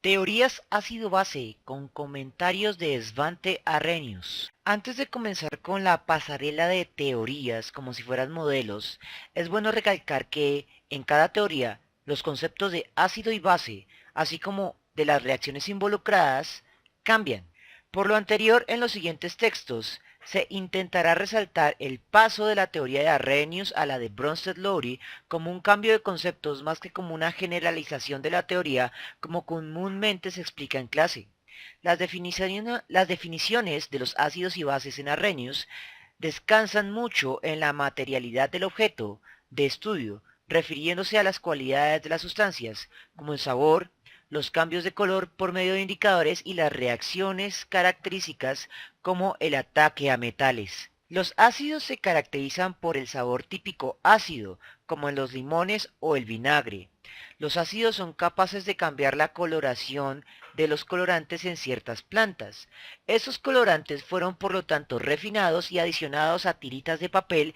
Teorías ácido-base con comentarios de Svante Arrhenius. Antes de comenzar con la pasarela de teorías como si fueran modelos, es bueno recalcar que en cada teoría los conceptos de ácido y base, así como de las reacciones involucradas, cambian. Por lo anterior, en los siguientes textos se intentará resaltar el paso de la teoría de Arrhenius a la de Bronsted-Lowry como un cambio de conceptos más que como una generalización de la teoría como comúnmente se explica en clase. Las definiciones de los ácidos y bases en Arrhenius descansan mucho en la materialidad del objeto de estudio, refiriéndose a las cualidades de las sustancias, como el sabor, los cambios de color por medio de indicadores y las reacciones características como el ataque a metales. Los ácidos se caracterizan por el sabor típico ácido, como en los limones o el vinagre. Los ácidos son capaces de cambiar la coloración de los colorantes en ciertas plantas. Esos colorantes fueron por lo tanto refinados y adicionados a tiritas de papel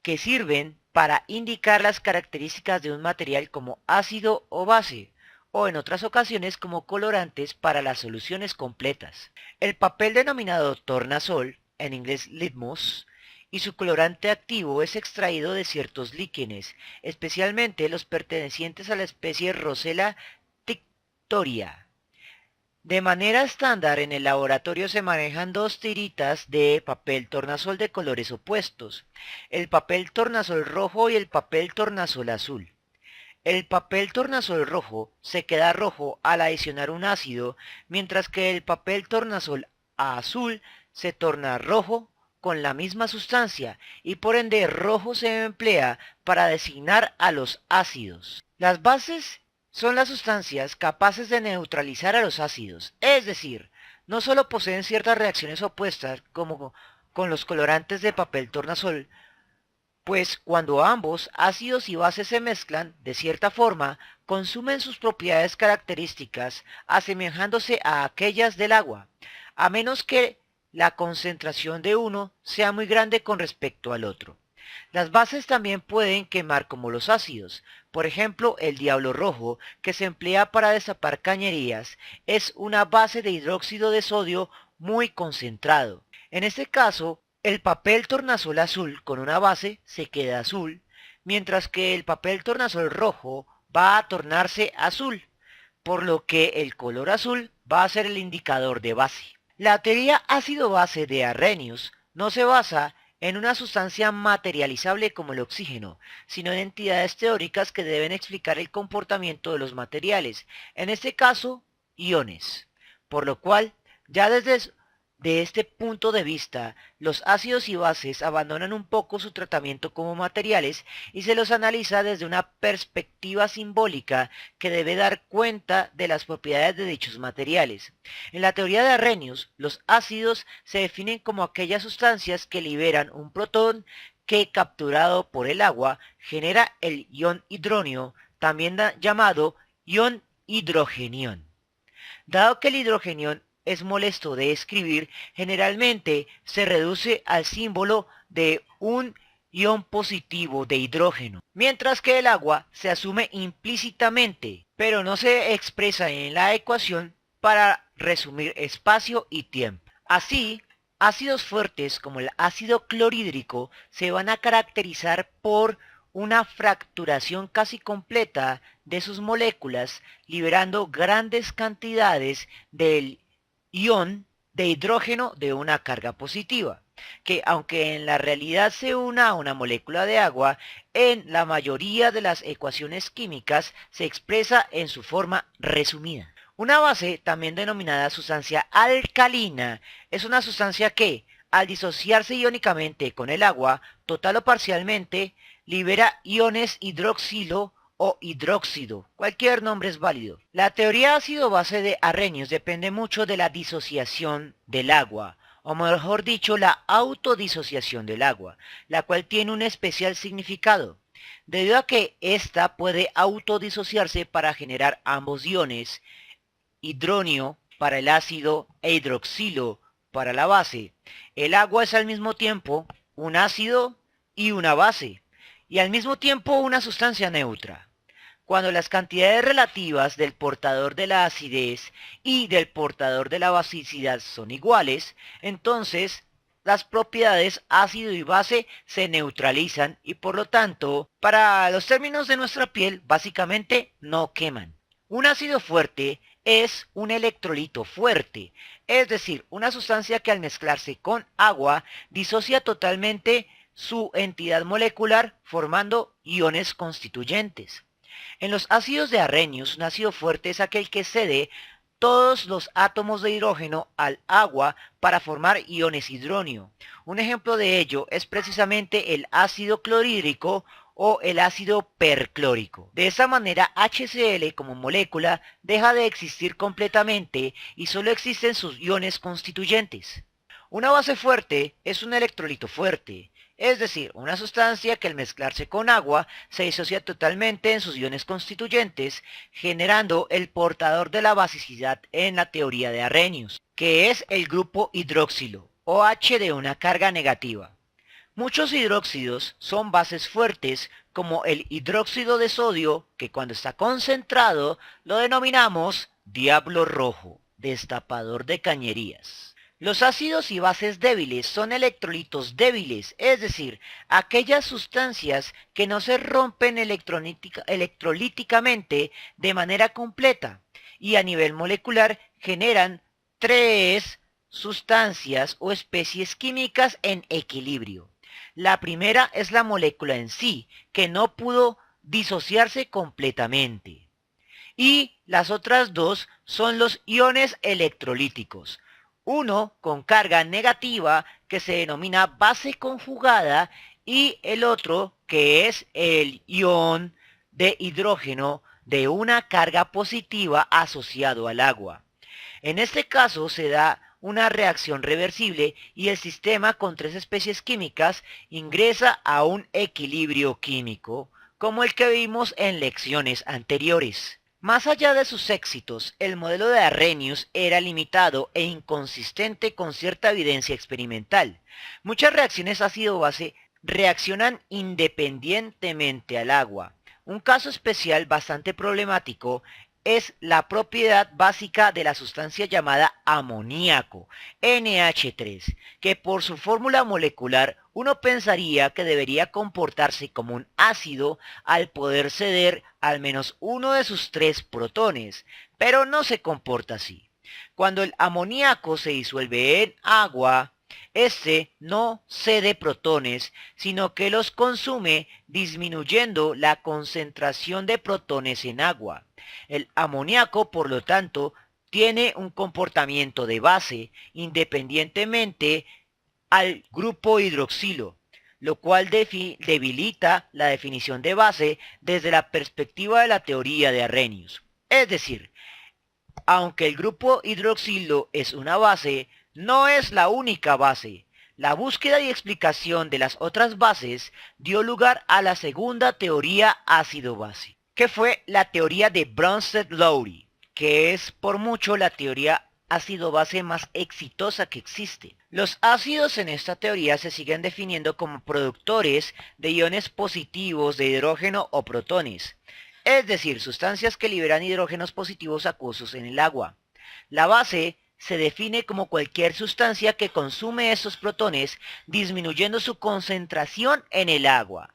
que sirven para indicar las características de un material como ácido o base, o en otras ocasiones como colorantes para las soluciones completas. El papel denominado tornasol, en inglés litmus, y su colorante activo es extraído de ciertos líquenes, especialmente los pertenecientes a la especie Rossella tinctoria. De manera estándar en el laboratorio se manejan dos tiritas de papel tornasol de colores opuestos, el papel tornasol rojo y el papel tornasol azul. El papel tornasol rojo se queda rojo al adicionar un ácido, mientras que el papel tornasol azul se torna rojo con la misma sustancia y por ende rojo se emplea para designar a los ácidos. Las bases son las sustancias capaces de neutralizar a los ácidos, es decir, no solo poseen ciertas reacciones opuestas como con los colorantes de papel tornasol, pues cuando ambos ácidos y bases se mezclan, de cierta forma, consumen sus propiedades características, asemejándose a aquellas del agua, a menos que la concentración de uno sea muy grande con respecto al otro. Las bases también pueden quemar como los ácidos. Por ejemplo, el diablo rojo, que se emplea para destapar cañerías, es una base de hidróxido de sodio muy concentrado. En este caso, el papel tornasol azul con una base se queda azul, mientras que el papel tornasol rojo va a tornarse azul, por lo que el color azul va a ser el indicador de base. La teoría ácido-base de Arrhenius no se basa en una sustancia materializable como el oxígeno, sino en entidades teóricas que deben explicar el comportamiento de los materiales, en este caso, iones. Por lo cual, ya desde este punto de vista, los ácidos y bases abandonan un poco su tratamiento como materiales y se los analiza desde una perspectiva simbólica que debe dar cuenta de las propiedades de dichos materiales. En la teoría de Arrhenius, los ácidos se definen como aquellas sustancias que liberan un protón que, capturado por el agua, genera el ion hidróneo, también llamado ion hidrogenión. Dado que el hidrogenión es molesto de escribir, generalmente se reduce al símbolo de un ion positivo de hidrógeno, mientras que el agua se asume implícitamente, pero no se expresa en la ecuación para resumir espacio y tiempo. Así, ácidos fuertes como el ácido clorhídrico se van a caracterizar por una fracturación casi completa de sus moléculas, liberando grandes cantidades del ion de hidrógeno de una carga positiva, que aunque en la realidad se una a una molécula de agua, en la mayoría de las ecuaciones químicas se expresa en su forma resumida. Una base, también denominada sustancia alcalina, es una sustancia que, al disociarse iónicamente con el agua, total o parcialmente, libera iones hidroxilo o hidróxido. Cualquier nombre es válido. La teoría ácido-base de Arrhenius depende mucho de la disociación del agua, o mejor dicho, la autodisociación del agua, la cual tiene un especial significado, debido a que ésta puede autodisociarse para generar ambos iones, hidróneo para el ácido e hidroxilo para la base. El agua es al mismo tiempo un ácido y una base, y al mismo tiempo una sustancia neutra. Cuando las cantidades relativas del portador de la acidez y del portador de la basicidad son iguales, entonces las propiedades ácido y base se neutralizan y por lo tanto, para los términos de nuestra piel, básicamente no queman. Un ácido fuerte es un electrolito fuerte, es decir, una sustancia que al mezclarse con agua disocia totalmente su entidad molecular formando iones constituyentes. En los ácidos de Arrhenius, un ácido fuerte es aquel que cede todos los átomos de hidrógeno al agua para formar iones hidronio. Un ejemplo de ello es precisamente el ácido clorhídrico o el ácido perclórico. De esta manera, HCl como molécula deja de existir completamente y solo existen sus iones constituyentes. Una base fuerte es un electrolito fuerte, es decir, una sustancia que al mezclarse con agua se disocia totalmente en sus iones constituyentes, generando el portador de la basicidad en la teoría de Arrhenius, que es el grupo hidroxilo, OH de una carga negativa. Muchos hidróxidos son bases fuertes, como el hidróxido de sodio, que cuando está concentrado lo denominamos diablo rojo, destapador de cañerías. Los ácidos y bases débiles son electrolitos débiles, es decir, aquellas sustancias que no se rompen electrolíticamente de manera completa y a nivel molecular generan tres sustancias o especies químicas en equilibrio. La primera es la molécula en sí, que no pudo disociarse completamente. Y las otras dos son los iones electrolíticos. Uno con carga negativa que se denomina base conjugada y el otro que es el ion de hidrógeno de una carga positiva asociado al agua. En este caso se da una reacción reversible y el sistema con tres especies químicas ingresa a un equilibrio químico, como el que vimos en lecciones anteriores. Más allá de sus éxitos, el modelo de Arrhenius era limitado e inconsistente con cierta evidencia experimental. Muchas reacciones ácido-base reaccionan independientemente al agua. Un caso especial bastante problemático es la propiedad básica de la sustancia llamada amoníaco, NH3, que por su fórmula molecular uno pensaría que debería comportarse como un ácido al poder ceder al menos uno de sus tres protones, pero no se comporta así. Cuando el amoníaco se disuelve en agua, este no cede protones, sino que los consume disminuyendo la concentración de protones en agua. El amoníaco, por lo tanto, tiene un comportamiento de base independientemente al grupo hidroxilo, lo cual debilita la definición de base desde la perspectiva de la teoría de Arrhenius. Es decir, aunque el grupo hidroxilo es una base, no es la única base. La búsqueda y explicación de las otras bases dio lugar a la segunda teoría ácido-base, que fue la teoría de Bronsted-Lowry, que es por mucho la teoría ácido-base más exitosa que existe. Los ácidos en esta teoría se siguen definiendo como productores de iones positivos de hidrógeno o protones, es decir, sustancias que liberan hidrógenos positivos acuosos en el agua. La base se define como cualquier sustancia que consume esos protones disminuyendo su concentración en el agua.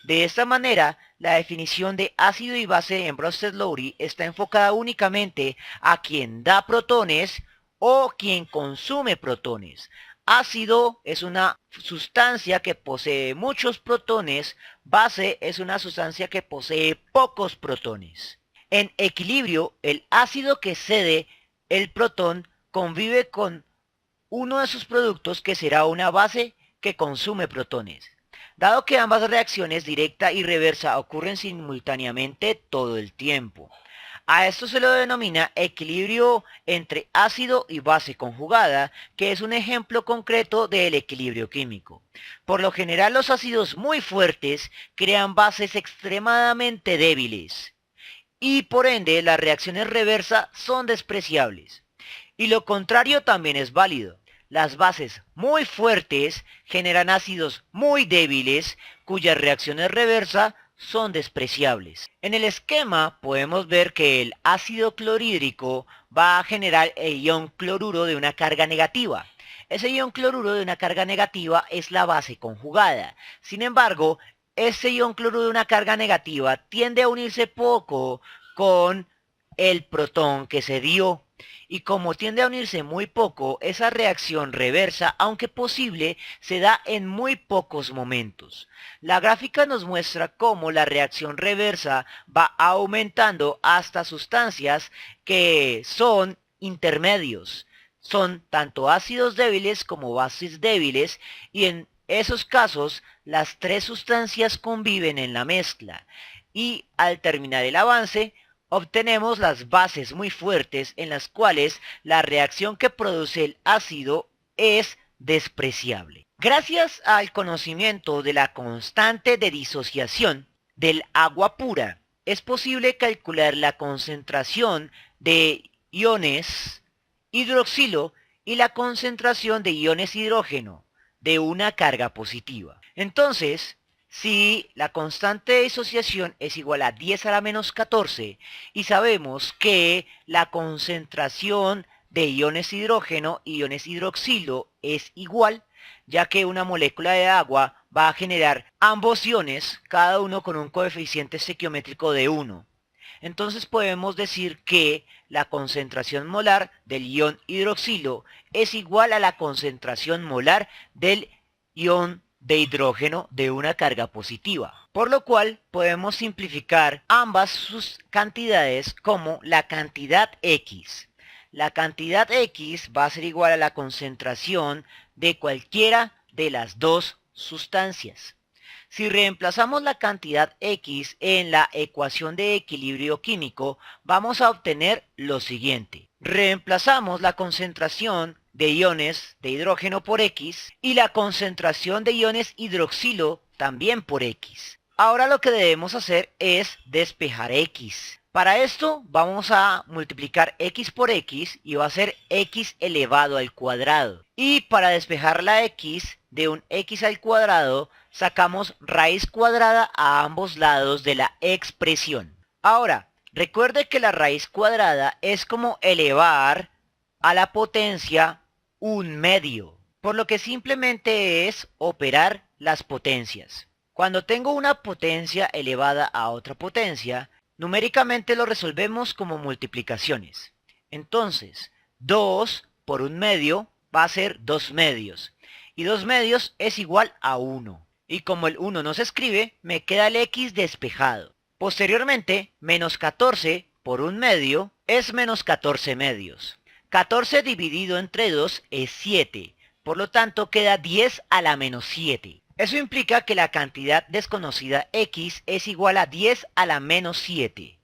De esta manera, la definición de ácido y base en Bronsted-Lowry está enfocada únicamente a quien da protones o quien consume protones. Ácido es una sustancia que posee muchos protones, base es una sustancia que posee pocos protones. En equilibrio, el ácido que cede el protón convive con uno de sus productos que será una base que consume protones. Dado que ambas reacciones directa y reversa ocurren simultáneamente todo el tiempo. A esto se lo denomina equilibrio entre ácido y base conjugada, que es un ejemplo concreto del equilibrio químico. Por lo general, los ácidos muy fuertes crean bases extremadamente débiles y por ende las reacciones reversas son despreciables. Y lo contrario también es válido. Las bases muy fuertes generan ácidos muy débiles cuyas reacciones reversas son despreciables. En el esquema podemos ver que el ácido clorhídrico va a generar el ion cloruro de una carga negativa. Ese ion cloruro de una carga negativa es la base conjugada. Sin embargo, ese ion cloruro de una carga negativa tiende a unirse poco con el protón que se dio. Y como tiende a unirse muy poco, esa reacción reversa, aunque posible, se da en muy pocos momentos. La gráfica nos muestra cómo la reacción reversa va aumentando hasta sustancias que son intermedios. Son tanto ácidos débiles como bases débiles y en esos casos las tres sustancias conviven en la mezcla y al terminar el avance obtenemos las bases muy fuertes en las cuales la reacción que produce el ácido es despreciable. Gracias al conocimiento de la constante de disociación del agua pura, es posible calcular la concentración de iones hidroxilo y la concentración de iones hidrógeno de una carga positiva. Entonces, si la constante de disociación es igual a 10 a la menos 14 y sabemos que la concentración de iones hidrógeno y iones hidroxilo es igual, ya que una molécula de agua va a generar ambos iones, cada uno con un coeficiente estequiométrico de 1. Entonces podemos decir que la concentración molar del ion hidroxilo es igual a la concentración molar del ion de hidrógeno de una carga positiva. Por lo cual podemos simplificar ambas sus cantidades como la cantidad X. La cantidad X va a ser igual a la concentración de cualquiera de las dos sustancias. Si reemplazamos la cantidad X en la ecuación de equilibrio químico, vamos a obtener lo siguiente. Reemplazamos la concentración de iones de hidrógeno por X y la concentración de iones hidroxilo también por X. Ahora lo que debemos hacer es despejar X. Para esto vamos a multiplicar X por X y va a ser X elevado al cuadrado. Y para despejar la X de un X al cuadrado, sacamos raíz cuadrada a ambos lados de la expresión. Ahora, recuerde que la raíz cuadrada es como elevar a la potencia un medio, por lo que simplemente es operar las potencias. Cuando tengo una potencia elevada a otra potencia, numéricamente lo resolvemos como multiplicaciones. Entonces, 2 por un medio va a ser 2 medios. Y 2 medios es igual a 1. Y como el 1 no se escribe, me queda el X despejado. Posteriormente, menos 14 por un medio es menos 14 medios. 14 dividido entre 2 es 7. Por lo tanto, queda 10 a la menos 7. Eso implica que la cantidad desconocida X es igual a 10 a la menos 7.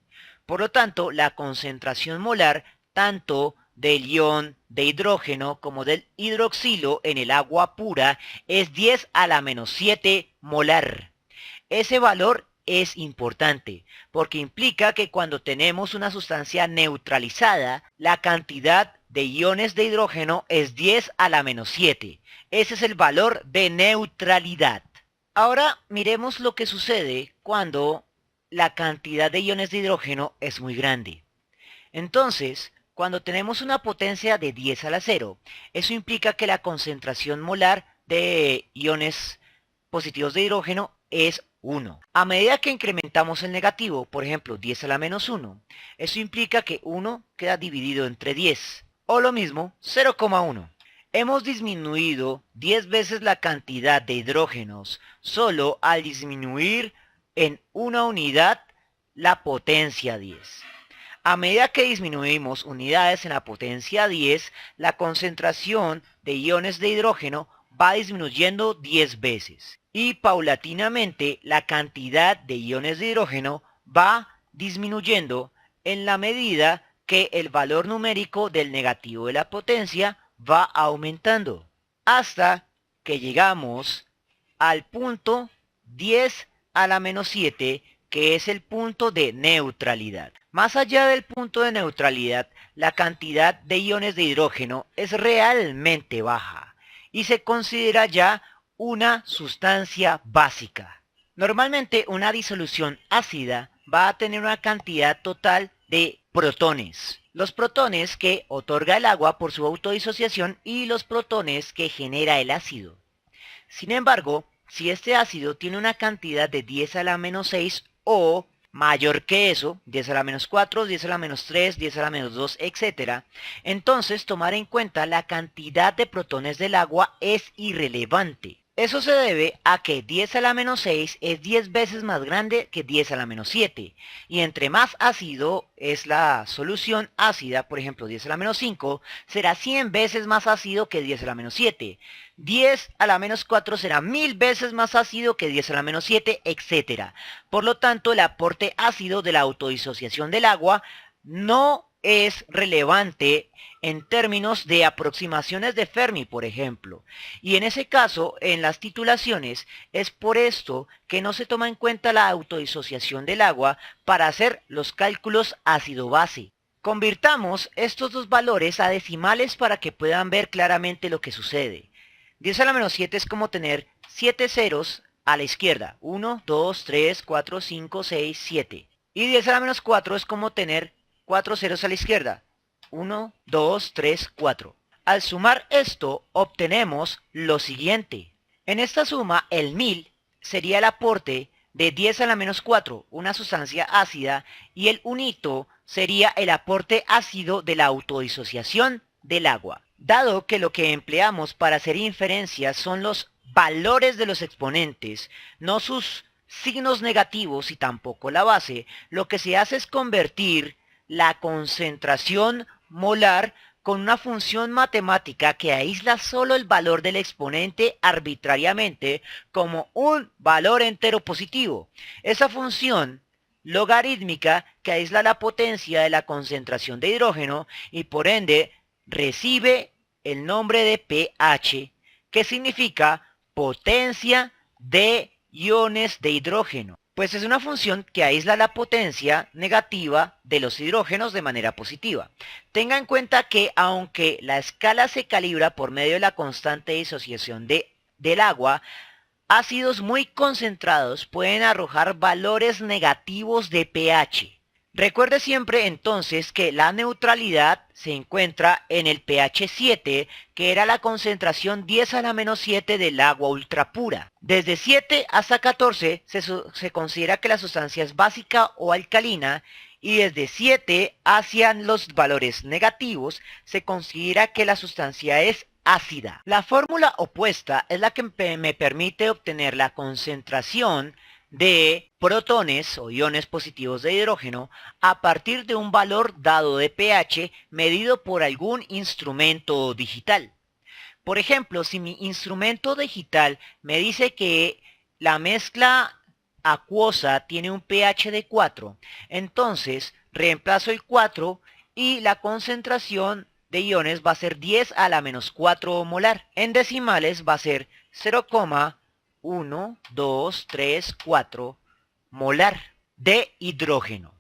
Por lo tanto, la concentración molar tanto del ion de hidrógeno como del hidroxilo en el agua pura es 10 a la menos 7 molar. Ese valor es importante porque implica que cuando tenemos una sustancia neutralizada, la cantidad de iones de hidrógeno es 10 a la menos 7. Ese es el valor de neutralidad. Ahora miremos lo que sucede cuando la cantidad de iones de hidrógeno es muy grande. Entonces, cuando tenemos una potencia de 10 a la 0, eso implica que la concentración molar de iones positivos de hidrógeno es 1. A medida que incrementamos el negativo, por ejemplo 10 a la menos 1, eso implica que 1 queda dividido entre 10, o lo mismo 0,1. Hemos disminuido 10 veces la cantidad de hidrógenos solo al disminuir en una unidad la potencia 10. A medida que disminuimos unidades en la potencia 10, la concentración de iones de hidrógeno va disminuyendo 10 veces. Y paulatinamente la cantidad de iones de hidrógeno va disminuyendo en la medida que el valor numérico del negativo de la potencia va aumentando. Hasta que llegamos al punto 10 a la menos 7, que es el punto de neutralidad. Más allá del punto de neutralidad, la cantidad de iones de hidrógeno es realmente baja y se considera ya una sustancia básica. Normalmente una disolución ácida va a tener una cantidad total de protones. Los protones que otorga el agua por su autodisociación y los protones que genera el ácido. Sin embargo, si este ácido tiene una cantidad de 10 a la menos 6 o mayor que eso, 10 a la menos 4, 10 a la menos 3, 10 a la menos 2, etc., entonces tomar en cuenta la cantidad de protones del agua es irrelevante. Eso se debe a que 10 a la menos 6 es 10 veces más grande que 10 a la menos 7. Y entre más ácido es la solución ácida, por ejemplo 10 a la menos 5, será 100 veces más ácido que 10 a la menos 7. 10 a la menos 4 será 1000 veces más ácido que 10 a la menos 7, etc. Por lo tanto, el aporte ácido de la autodisociación del agua no es relevante en términos de aproximaciones de Fermi, por ejemplo. Y en ese caso, en las titulaciones, es por esto que no se toma en cuenta la autodisociación del agua para hacer los cálculos ácido-base. Convirtamos estos dos valores a decimales para que puedan ver claramente lo que sucede. 10 a la menos 7 es como tener 7 ceros a la izquierda. 1, 2, 3, 4, 5, 6, 7. Y 10 a la menos 4 es como tener 4 ceros a la izquierda. 1, 2, 3, 4. Al sumar esto, obtenemos lo siguiente. En esta suma, el 1000 sería el aporte de 10 a la menos 4, una sustancia ácida, y el unito sería el aporte ácido de la autodisociación del agua. Dado que lo que empleamos para hacer inferencias son los valores de los exponentes, no sus signos negativos y tampoco la base, lo que se hace es convertir la concentración molar con una función matemática que aísla solo el valor del exponente arbitrariamente como un valor entero positivo. Esa función logarítmica que aísla la potencia de la concentración de hidrógeno y por ende recibe el nombre de pH, que significa potencia de iones de hidrógeno. Pues es una función que aísla la potencia negativa de los hidrógenos de manera positiva. Tenga en cuenta que aunque la escala se calibra por medio de la constante de disociación del agua, ácidos muy concentrados pueden arrojar valores negativos de pH. Recuerde siempre entonces que la neutralidad se encuentra en el pH 7, que era la concentración 10 a la menos 7 del agua ultrapura. Desde 7 hasta 14 se considera que la sustancia es básica o alcalina, y desde 7 hacia los valores negativos se considera que la sustancia es ácida. La fórmula opuesta es la que me permite obtener la concentración de protones o iones positivos de hidrógeno a partir de un valor dado de pH medido por algún instrumento digital. Por ejemplo, si mi instrumento digital me dice que la mezcla acuosa tiene un pH de 4, entonces reemplazo el 4 y la concentración de iones va a ser 10 a la menos 4 molar. En decimales va a ser 0,1, 2, 3, 4 molar de hidrógeno.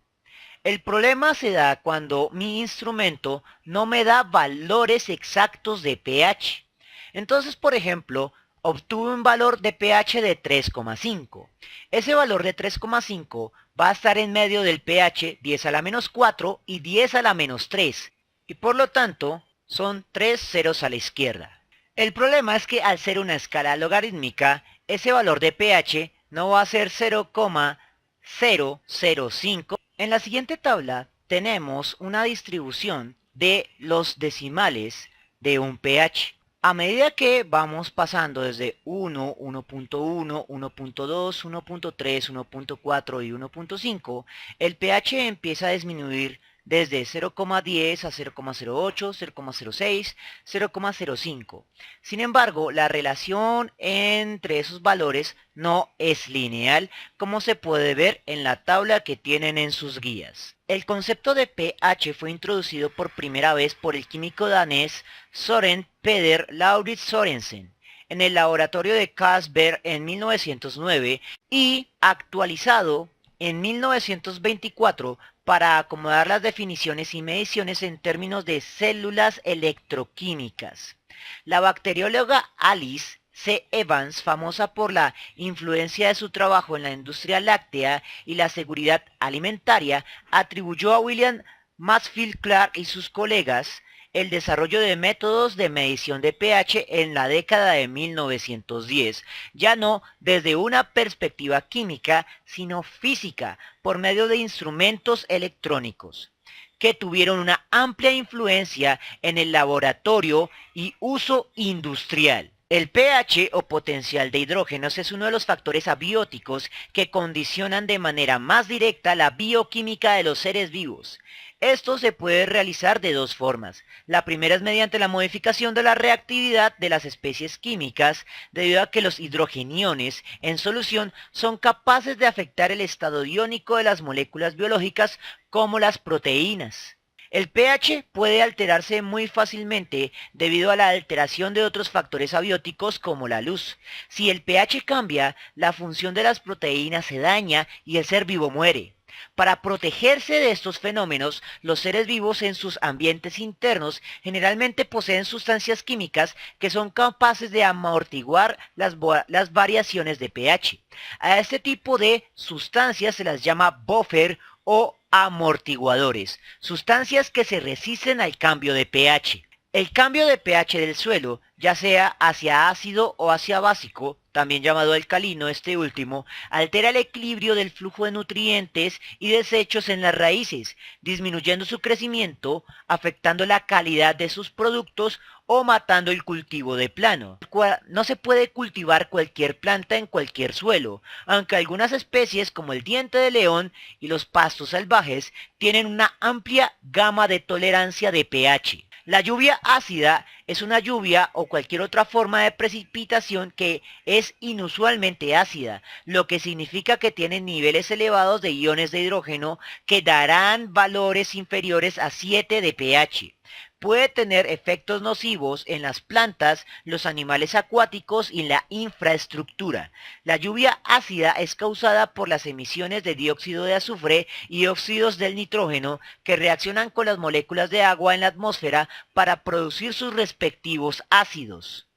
El problema se da cuando mi instrumento no me da valores exactos de pH. Entonces, por ejemplo, obtuve un valor de pH de 3,5. Ese valor de 3,5 va a estar en medio del pH 10 a la menos 4 y 10 a la menos 3. Y por lo tanto, son 3 ceros a la izquierda. El problema es que al ser una escala logarítmica, ese valor de pH no va a ser 0,005. En la siguiente tabla tenemos una distribución de los decimales de un pH. A medida que vamos pasando desde 1, 1.1, 1.2, 1.3, 1.4 y 1.5, el pH empieza a disminuir desde 0,10 a 0,08, 0,06, 0,05. Sin embargo, la relación entre esos valores no es lineal, como se puede ver en la tabla que tienen en sus guías. El concepto de pH fue introducido por primera vez por el químico danés Søren Peder Lauritz Sørensen en el laboratorio de Carlsberg en 1909 y actualizado en 1924 para acomodar las definiciones y mediciones en términos de células electroquímicas. La bacterióloga Alice C. Evans, famosa por la influencia de su trabajo en la industria láctea y la seguridad alimentaria, atribuyó a William Mansfield Clark y sus colegas el desarrollo de métodos de medición de pH en la década de 1910, ya no desde una perspectiva química, sino física, por medio de instrumentos electrónicos, que tuvieron una amplia influencia en el laboratorio y uso industrial. El pH o potencial de hidrógenos es uno de los factores abióticos que condicionan de manera más directa la bioquímica de los seres vivos. Esto se puede realizar de dos formas. La primera es mediante la modificación de la reactividad de las especies químicas, debido a que los hidrogeniones en solución son capaces de afectar el estado iónico de las moléculas biológicas como las proteínas. El pH puede alterarse muy fácilmente debido a la alteración de otros factores abióticos como la luz. Si el pH cambia, la función de las proteínas se daña y el ser vivo muere. Para protegerse de estos fenómenos, los seres vivos en sus ambientes internos generalmente poseen sustancias químicas que son capaces de amortiguar las variaciones de pH. A este tipo de sustancias se las llama buffer o amortiguadores, sustancias que se resisten al cambio de pH. El cambio de pH del suelo, ya sea hacia ácido o hacia básico, también llamado alcalino este último, altera el equilibrio del flujo de nutrientes y desechos en las raíces, disminuyendo su crecimiento, afectando la calidad de sus productos o matando el cultivo de plano. No se puede cultivar cualquier planta en cualquier suelo, aunque algunas especies como el diente de león y los pastos salvajes tienen una amplia gama de tolerancia de pH. La lluvia ácida es una lluvia o cualquier otra forma de precipitación que es inusualmente ácida, lo que significa que tiene niveles elevados de iones de hidrógeno que darán valores inferiores a 7 de pH. Puede tener efectos nocivos en las plantas, los animales acuáticos y la infraestructura. La lluvia ácida es causada por las emisiones de dióxido de azufre y óxidos del nitrógeno que reaccionan con las moléculas de agua en la atmósfera para producir sus respectivos ácidos.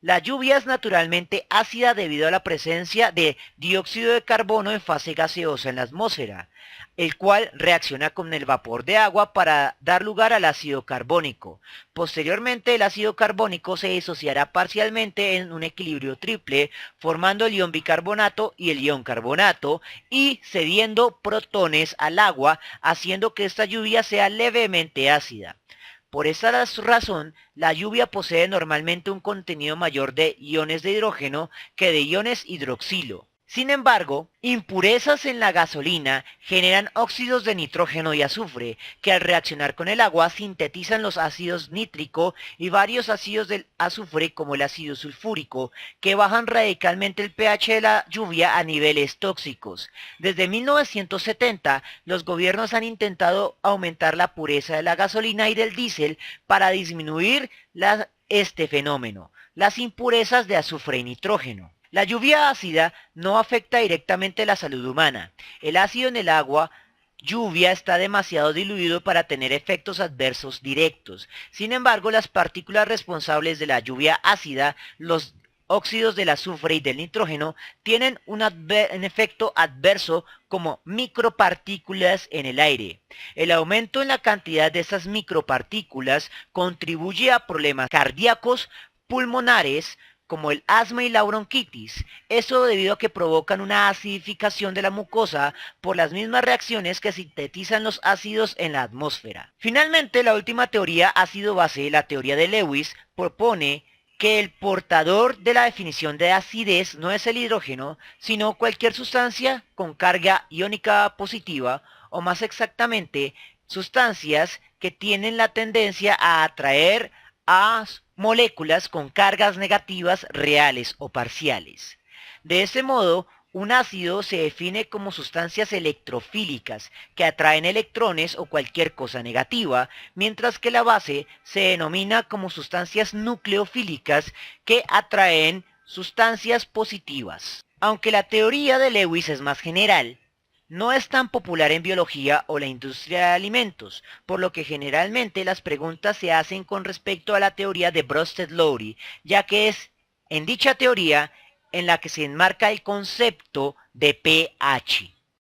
La lluvia es naturalmente ácida debido a la presencia de dióxido de carbono en fase gaseosa en la atmósfera, el cual reacciona con el vapor de agua para dar lugar al ácido carbónico. Posteriormente, el ácido carbónico se disociará parcialmente en un equilibrio triple, formando el ion bicarbonato y el ion carbonato, y cediendo protones al agua, haciendo que esta lluvia sea levemente ácida. Por esta razón, la lluvia posee normalmente un contenido mayor de iones de hidrógeno que de iones hidroxilo. Sin embargo, impurezas en la gasolina generan óxidos de nitrógeno y azufre, que al reaccionar con el agua sintetizan los ácidos nítrico y varios ácidos del azufre como el ácido sulfúrico, que bajan radicalmente el pH de la lluvia a niveles tóxicos. Desde 1970, los gobiernos han intentado aumentar la pureza de la gasolina y del diésel para disminuir este fenómeno, las impurezas de azufre y nitrógeno. La lluvia ácida no afecta directamente la salud humana. El ácido en el agua lluvia está demasiado diluido para tener efectos adversos directos. Sin embargo, las partículas responsables de la lluvia ácida, los óxidos del azufre y del nitrógeno, tienen un efecto adverso como micropartículas en el aire. El aumento en la cantidad de estas micropartículas contribuye a problemas cardíacos, pulmonares, como el asma y la bronquitis, eso debido a que provocan una acidificación de la mucosa por las mismas reacciones que sintetizan los ácidos en la atmósfera. Finalmente, la última teoría ácido-base, la teoría de Lewis, propone que el portador de la definición de acidez no es el hidrógeno, sino cualquier sustancia con carga iónica positiva, o más exactamente, sustancias que tienen la tendencia a atraer a moléculas con cargas negativas reales o parciales. De este modo, un ácido se define como sustancias electrofílicas que atraen electrones o cualquier cosa negativa, mientras que la base se denomina como sustancias nucleofílicas que atraen sustancias positivas. Aunque la teoría de Lewis es más general, no es tan popular en biología o la industria de alimentos, por lo que generalmente las preguntas se hacen con respecto a la teoría de Bronsted-Lowry, ya que es en dicha teoría en la que se enmarca el concepto de pH.